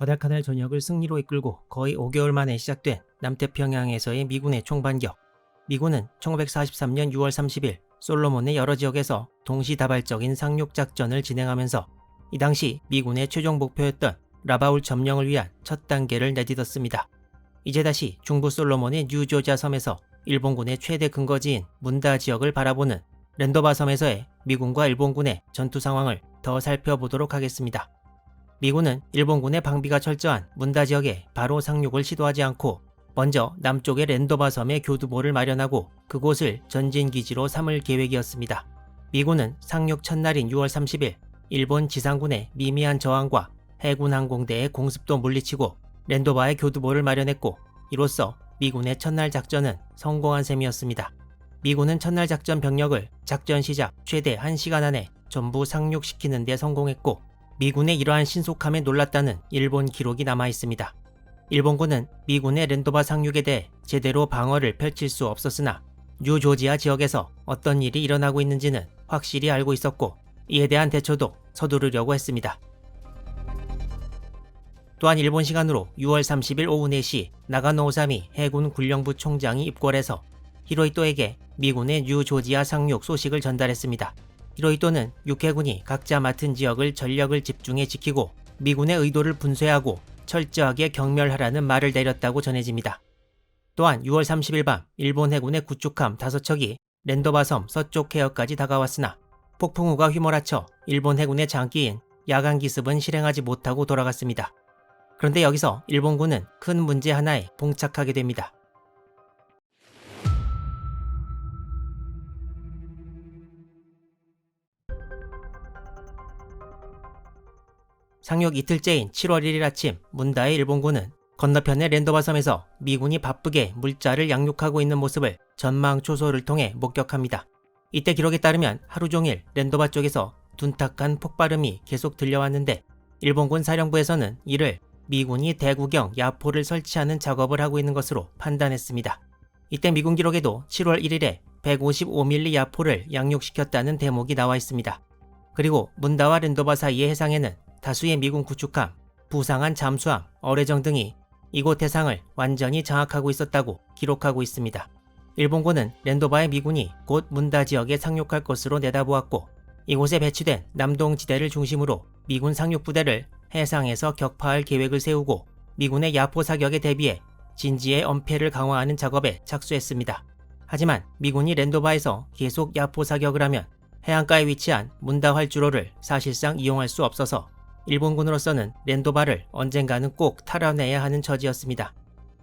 과달카날 전역을 승리로 이끌고 거의 5개월 만에 시작된 남태평양에서의 미군의 총반격. 미군은 1943년 6월 30일 솔로몬의 여러 지역에서 동시다발적인 상륙작전을 진행하면서 이 당시 미군의 최종 목표였던 라바울 점령을 위한 첫 단계를 내딛었습니다. 이제 다시 중부 솔로몬의 뉴조지아 섬에서 일본군의 최대 근거지인 문다 지역을 바라보는 랜도바 섬에서의 미군과 일본군의 전투 상황을 더 살펴보도록 하겠습니다. 미군은 일본군의 방비가 철저한 문다 지역에 바로 상륙을 시도하지 않고 먼저 남쪽의 랜도바 섬에 교두보를 마련하고 그곳을 전진기지로 삼을 계획이었습니다. 미군은 상륙 첫날인 6월 30일 일본 지상군의 미미한 저항과 해군 항공대의 공습도 물리치고 랜도바에 교두보를 마련했고, 이로써 미군의 첫날 작전은 성공한 셈이었습니다. 미군은 첫날 작전 병력을 작전 시작 최대 1시간 안에 전부 상륙시키는 데 성공했고, 미군의 이러한 신속함에 놀랐다는 일본 기록이 남아있습니다. 일본군은 미군의 랜도바 상륙에 대해 제대로 방어를 펼칠 수 없었으나 뉴조지아 지역에서 어떤 일이 일어나고 있는지는 확실히 알고 있었고, 이에 대한 대처도 서두르려고 했습니다. 또한 일본 시간으로 6월 30일 오후 4시 나가노 오사미 해군 군령부 총장이 입궐해서 히로히토에게 미군의 뉴조지아 상륙 소식을 전달했습니다. 히로히토는 육해군이 각자 맡은 지역을 전력을 집중해 지키고 미군의 의도를 분쇄하고 철저하게 경멸하라는 말을 내렸다고 전해집니다. 또한 6월 30일 밤 일본 해군의 구축함 5척이 랜도바 섬 서쪽 해역까지 다가왔으나 폭풍우가 휘몰아쳐 일본 해군의 장기인 야간 기습은 실행하지 못하고 돌아갔습니다. 그런데 여기서 일본군은 큰 문제 하나에 봉착하게 됩니다. 상륙 이틀째인 7월 1일 아침 문다의 일본군은 건너편의 랜도바 섬에서 미군이 바쁘게 물자를 양육하고 있는 모습을 전망 초소를 통해 목격합니다. 이때 기록에 따르면 하루 종일 랜도바 쪽에서 둔탁한 폭발음이 계속 들려왔는데 일본군 사령부에서는 이를 미군이 대구경 야포를 설치하는 작업을 하고 있는 것으로 판단했습니다. 이때 미군 기록에도 7월 1일에 155mm 야포를 양육시켰다는 대목이 나와 있습니다. 그리고 문다와 랜도바 사이의 해상에는 다수의 미군 구축함, 부상한 잠수함, 어뢰정 등이 이곳 해상을 완전히 장악하고 있었다고 기록하고 있습니다. 일본군은 랜도바의 미군이 곧 문다 지역에 상륙할 것으로 내다보았고, 이곳에 배치된 남동지대를 중심으로 미군 상륙부대를 해상에서 격파할 계획을 세우고 미군의 야포 사격에 대비해 진지의 엄폐를 강화하는 작업에 착수했습니다. 하지만 미군이 랜도바에서 계속 야포 사격을 하면 해안가에 위치한 문다 활주로를 사실상 이용할 수 없어서 일본군으로서는 랜도바를 언젠가는 꼭 탈환해야 하는 처지였습니다.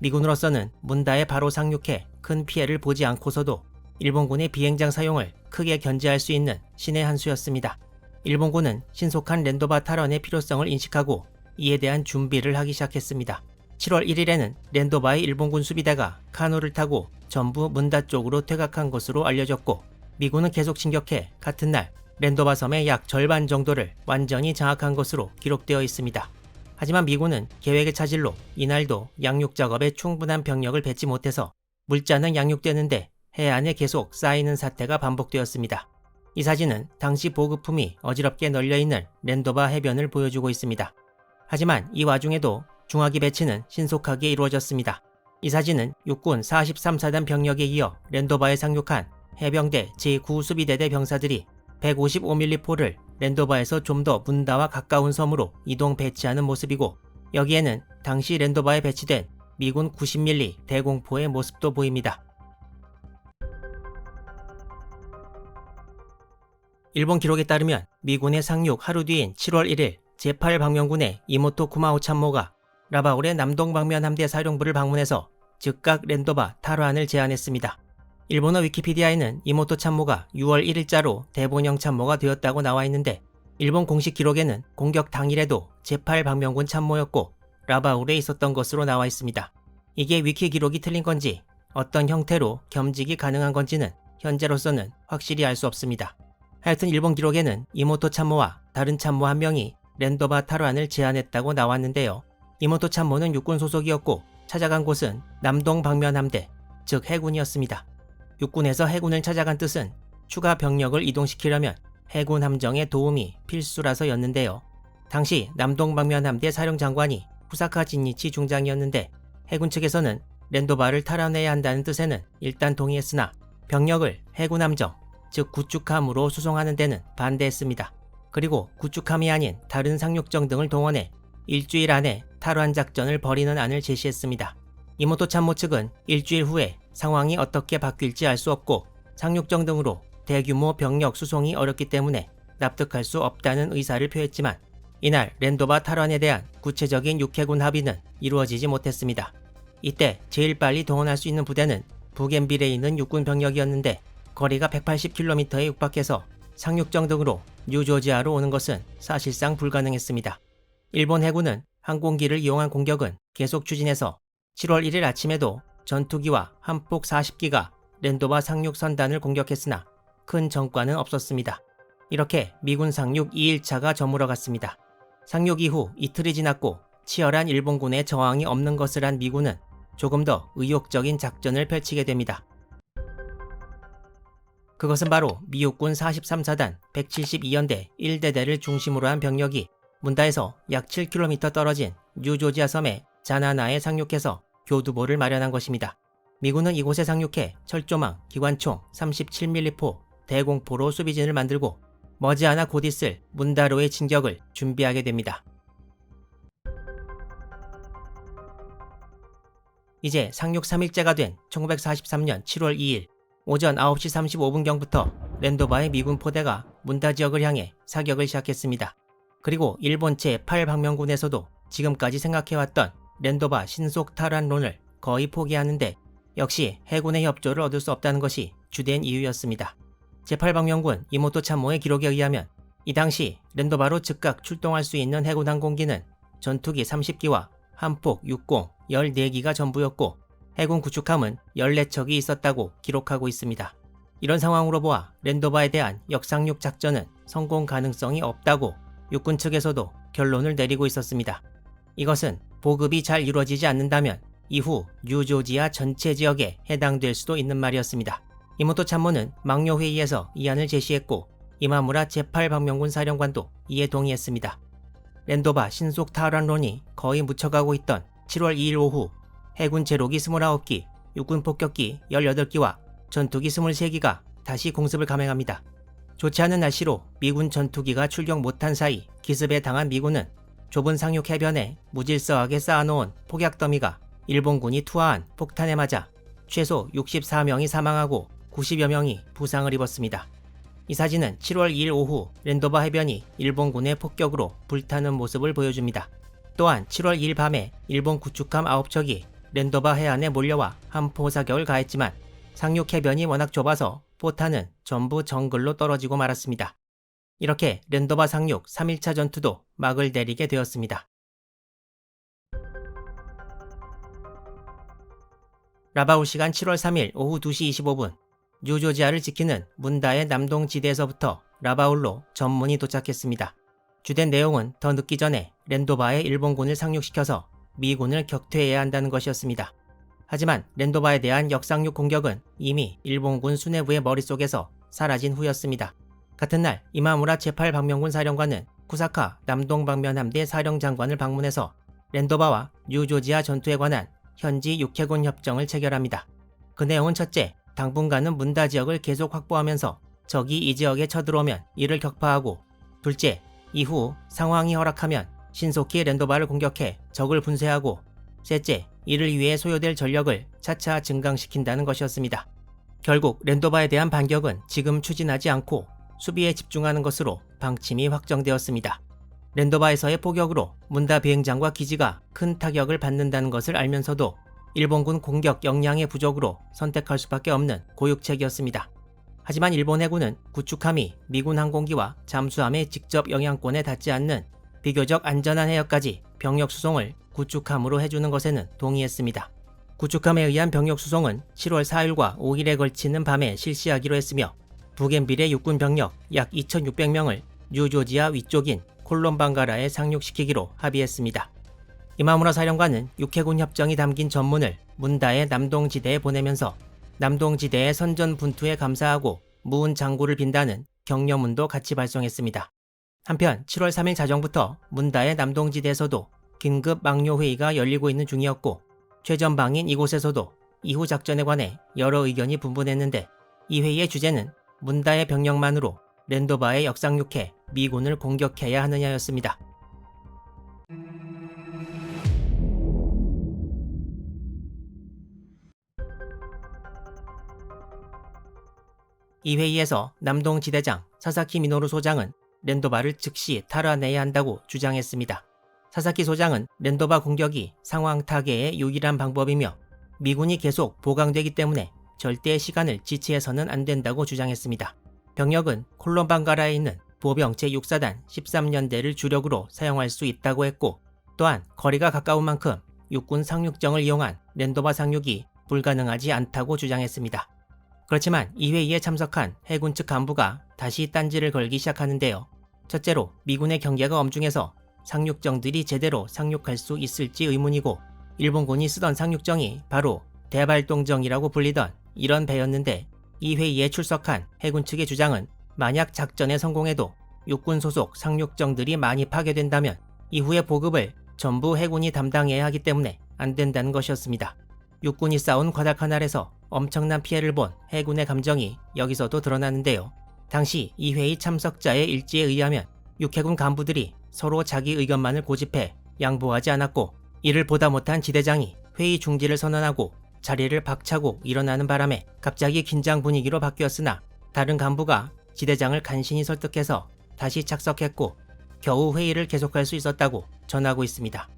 미군으로서는 문다에 바로 상륙해 큰 피해를 보지 않고서도 일본군의 비행장 사용을 크게 견제할 수 있는 신의 한 수였습니다. 일본군은 신속한 랜도바 탈환의 필요성을 인식하고 이에 대한 준비를 하기 시작했습니다. 7월 1일에는 랜도바의 일본군 수비대가 카누를 타고 전부 문다 쪽으로 퇴각한 것으로 알려졌고, 미군은 계속 진격해 같은 날 랜도바 섬의 약 절반 정도를 완전히 장악한 것으로 기록되어 있습니다. 하지만 미군은 계획의 차질로 이날도 양육 작업에 충분한 병력을 배치 못해서 물자는 양육되는데 해안에 계속 쌓이는 사태가 반복되었습니다. 이 사진은 당시 보급품이 어지럽게 널려있는 랜도바 해변을 보여주고 있습니다. 하지만 이 와중에도 중화기 배치는 신속하게 이루어졌습니다. 이 사진은 육군 43사단 병력에 이어 랜도바에 상륙한 해병대 제9수비대대 병사들이 155mm 포를 랜도바에서 좀 더 문다와 가까운 섬으로 이동 배치하는 모습이고, 여기에는 당시 랜도바에 배치된 미군 90mm 대공포의 모습도 보입니다. 일본 기록에 따르면 미군의 상륙 하루 뒤인 7월 1일 제8방면군의 이모토 쿠마오 참모가 라바울의 남동 방면 함대 사령부를 방문해서 즉각 랜도바 탈환을 제안했습니다. 일본어 위키피디아에는 이모토 참모가 6월 1일자로 대본영 참모가 되었다고 나와 있는데, 일본 공식 기록에는 공격 당일에도 제8방면군 참모였고 라바울에 있었던 것으로 나와 있습니다. 이게 위키 기록이 틀린 건지 어떤 형태로 겸직이 가능한 건지는 현재로서는 확실히 알 수 없습니다. 하여튼 일본 기록에는 이모토 참모와 다른 참모 한 명이 랜도바 탈환을 제안했다고 나왔는데요. 이모토 참모는 육군 소속이었고 찾아간 곳은 남동 방면 함대, 즉 해군이었습니다. 육군에서 해군을 찾아간 뜻은 추가 병력을 이동시키려면 해군 함정의 도움이 필수라서였는데요. 당시 남동 방면 함대 사령장관이 후사카 진이치 중장이었는데 해군 측에서는 렌도바를 탈환해야 한다는 뜻에는 일단 동의했으나 병력을 해군 함정, 즉 구축함으로 수송하는 데는 반대했습니다. 그리고 구축함이 아닌 다른 상륙정 등을 동원해 일주일 안에 탈환 작전을 벌이는 안을 제시했습니다. 이모토 참모 측은 일주일 후에 상황이 어떻게 바뀔지 알 수 없고 상륙정 등으로 대규모 병력 수송이 어렵기 때문에 납득할 수 없다는 의사를 표했지만 이날 렌도바 탈환에 대한 구체적인 육해군 합의는 이루어지지 못했습니다. 이때 제일 빨리 동원할 수 있는 부대는 부겐빌에 있는 육군 병력이었는데 거리가 180km에 육박해서 상륙정 등으로 뉴조지아로 오는 것은 사실상 불가능했습니다. 일본 해군은 항공기를 이용한 공격은 계속 추진해서 7월 1일 아침에도 전투기와 한폭 40기가 렌도바 상륙 선단을 공격했으나 큰 전과는 없었습니다. 이렇게 미군 상륙 2일차가 저물어 갔습니다. 상륙 이후 이틀이 지났고 치열한 일본군의 저항이 없는 것을 안 미군은 조금 더 의욕적인 작전을 펼치게 됩니다. 그것은 바로 미육군 43사단 172연대 1대대를 중심으로 한 병력이 문다에서 약 7km 떨어진 뉴조지아 섬의 자나나에 상륙해서 교두보를 마련한 것입니다. 미군은 이곳에 상륙해 철조망, 기관총, 37mm포, 대공포로 수비진을 만들고 머지않아 곧 있을 문다로의 진격을 준비하게 됩니다. 이제 상륙 3일째가 된 1943년 7월 2일 오전 9시 35분경부터 렌도바의 미군 포대가 문다 지역을 향해 사격을 시작했습니다. 그리고 일본 제8방면군에서도 지금까지 생각해왔던 렌도바 신속 탈환론을 거의 포기하는데 역시 해군의 협조를 얻을 수 없다는 것이 주된 이유였습니다. 제8방면군 이모토 참모의 기록에 의하면 이 당시 렌도바로 즉각 출동할 수 있는 해군 항공기는 전투기 30기와 한폭 60, 14기가 전부였고 해군 구축함은 14척이 있었다고 기록하고 있습니다. 이런 상황으로 보아 렌도바에 대한 역상륙 작전은 성공 가능성이 없다고 육군 측에서도 결론을 내리고 있었습니다. 이것은 보급이 잘 이루어지지 않는다면 이후 뉴조지아 전체 지역에 해당될 수도 있는 말이었습니다. 이모토 참모는 막료회의에서 이 안을 제시했고 이마무라 제8방면군 사령관도 이에 동의했습니다. 렌도바 신속 탈환론이 거의 묻혀가고 있던 7월 2일 오후 해군 제로기 29기, 육군 폭격기 18기와 전투기 23기가 다시 공습을 감행합니다. 좋지 않은 날씨로 미군 전투기가 출격 못한 사이 기습에 당한 미군은 좁은 상륙 해변에 무질서하게 쌓아놓은 폭약더미가 일본군이 투하한 폭탄에 맞아 최소 64명이 사망하고 90여 명이 부상을 입었습니다. 이 사진은 7월 2일 오후 렌도바 해변이 일본군의 폭격으로 불타는 모습을 보여줍니다. 또한 7월 2일 밤에 일본 구축함 9척이 렌도바 해안에 몰려와 함포 사격을 가했지만 상륙 해변이 워낙 좁아서 포탄은 전부 정글로 떨어지고 말았습니다. 이렇게 렌도바 상륙 3일차 전투도 막을 내리게 되었습니다. 라바울 시간 7월 3일 오후 2시 25분 뉴조지아를 지키는 문다의 남동지대에서부터 라바울로 전문이 도착했습니다. 주된 내용은 더 늦기 전에 렌도바의 일본군을 상륙시켜서 미군을 격퇴해야 한다는 것이었습니다. 하지만 렌도바에 대한 역상륙 공격은 이미 일본군 수뇌부의 머릿속에서 사라진 후였습니다. 같은 날 이마무라 제8방면군 사령관은 쿠사카 남동방면함대 사령장관을 방문해서 렌도바와 뉴조지아 전투에 관한 현지 육해군 협정을 체결합니다. 그 내용은 첫째, 당분간은 문다 지역을 계속 확보하면서 적이 이 지역에 쳐들어오면 이를 격파하고, 둘째, 이후 상황이 허락하면 신속히 렌도바를 공격해 적을 분쇄하고, 셋째, 이를 위해 소요될 전력을 차차 증강시킨다는 것이었습니다. 결국 렌도바에 대한 반격은 지금 추진하지 않고 수비에 집중하는 것으로 방침이 확정되었습니다. 렌도바에서의 포격으로 문다 비행장과 기지가 큰 타격을 받는다는 것을 알면서도 일본군 공격 역량의 부족으로 선택할 수밖에 없는 고육책이었습니다. 하지만 일본 해군은 구축함이 미군 항공기와 잠수함의 직접 영향권에 닿지 않는 비교적 안전한 해역까지 병력 수송을 구축함으로 해주는 것에는 동의했습니다. 구축함에 의한 병력 수송은 7월 4일과 5일에 걸치는 밤에 실시하기로 했으며 부겐빌의 육군 병력 약 2,600명을 뉴조지아 위쪽인 콜롬방가라에 상륙시키기로 합의했습니다. 이마무라 사령관은 육해군 협정이 담긴 전문을 문다의 남동지대에 보내면서 남동지대의 선전 분투에 감사하고 무운 장구를 빈다는 격려문도 같이 발송했습니다. 한편 7월 3일 자정부터 문다의 남동지대에서도 긴급 막료회의가 열리고 있는 중이었고 최전방인 이곳에서도 이후 작전에 관해 여러 의견이 분분했는데 이 회의의 주제는 문다의 병력만으로 렌도바에 역상륙해 미군을 공격해야 하느냐였습니다. 이 회의에서 남동 지대장 사사키 미노루 소장은 렌도바를 즉시 탈환해야 한다고 주장했습니다. 사사키 소장은 렌도바 공격이 상황 타개의 유일한 방법이며 미군이 계속 보강되기 때문에 절대 시간을 지체해서는 안 된다고 주장했습니다. 병력은 콜롬방가라에 있는 보병 제6사단 13년대를 주력으로 사용할 수 있다고 했고 또한 거리가 가까운 만큼 육군 상륙정을 이용한 렌도바 상륙이 불가능하지 않다고 주장했습니다. 그렇지만 이 회의에 참석한 해군 측 간부가 다시 딴지를 걸기 시작하는데요. 첫째로 미군의 경계가 엄중해서 상륙정들이 제대로 상륙할 수 있을지 의문이고 일본군이 쓰던 상륙정이 바로 대발동정이라고 불리던 이런 배였는데 이 회의에 출석한 해군 측의 주장은 만약 작전에 성공해도 육군 소속 상륙정들이 많이 파괴된다면 이후의 보급을 전부 해군이 담당해야 하기 때문에 안 된다는 것이었습니다. 육군이 싸운 과달카날에서 엄청난 피해를 본 해군의 감정이 여기서도 드러나는데요. 당시 이 회의 참석자의 일지에 의하면 육해군 간부들이 서로 자기 의견만을 고집해 양보하지 않았고 이를 보다 못한 지대장이 회의 중지를 선언하고 자리를 박차고 일어나는 바람에 갑자기 긴장 분위기로 바뀌었으나 다른 간부가 지대장을 간신히 설득해서 다시 착석했고 겨우 회의를 계속할 수 있었다고 전하고 있습니다.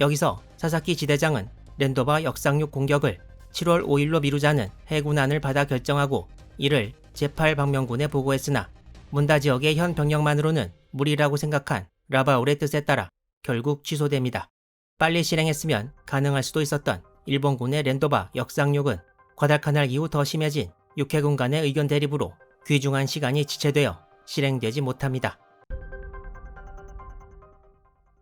여기서 사사키 지대장은 렌도바 역상륙 공격을 7월 5일로 미루자는 해군안을 받아 결정하고 이를 제8방명군에 보고했으나 문다 지역의 현 병력만으로는 무리라고 생각한 라바울의 뜻에 따라 결국 취소됩니다. 빨리 실행했으면 가능할 수도 있었던 일본군의 렌도바 역상륙은 과달카날 이후 더 심해진 육해군 간의 의견 대립으로 귀중한 시간이 지체되어 실행되지 못합니다.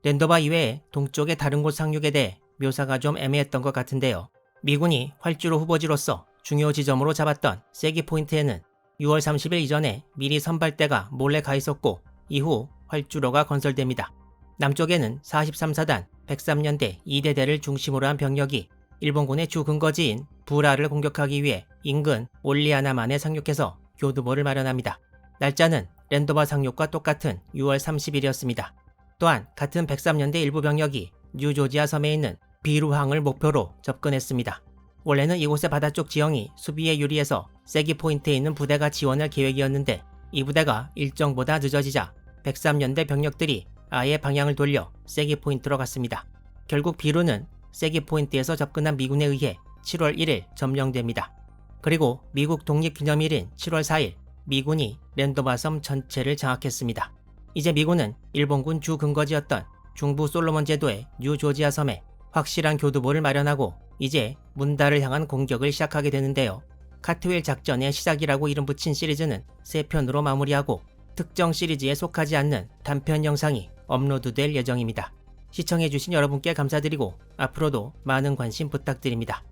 렌도바 이외에 동쪽의 다른 곳 상륙에 대해 묘사가 좀 애매했던 것 같은데요. 미군이 활주로 후보지로서 중요 지점으로 잡았던 세기 포인트에는 6월 30일 이전에 미리 선발대가 몰래 가 있었고 이후 활주로가 건설됩니다. 남쪽에는 43사단 103년대 2대대를 중심으로 한 병력이 일본군의 주 근거지인 부라를 공격하기 위해 인근 올리아나만에 상륙해서 교두보를 마련합니다. 날짜는 렌도바 상륙과 똑같은 6월 30일이었습니다. 또한 같은 103년대 일부 병력이 뉴조지아 섬에 있는 비루항을 목표로 접근했습니다. 원래는 이곳의 바다쪽 지형이 수비에 유리해서 세기 포인트에 있는 부대가 지원할 계획이었는데 이 부대가 일정보다 늦어지자 103년대 병력들이 아예 방향을 돌려 세기 포인트로 갔습니다. 결국 비루는 세기 포인트에서 접근한 미군에 의해 7월 1일 점령됩니다. 그리고 미국 독립기념일인 7월 4일 미군이 렌도바 섬 전체를 장악했습니다. 이제 미군은 일본군 주 근거지였던 중부 솔로몬 제도의 뉴조지아 섬에 확실한 교두보를 마련하고 이제 문다를 향한 공격을 시작하게 되는데요. 카트윌 작전의 시작이라고 이름 붙인 시리즈는 3편으로 마무리하고 특정 시리즈에 속하지 않는 단편 영상이 업로드될 예정입니다. 시청해주신 여러분께 감사드리고 앞으로도 많은 관심 부탁드립니다.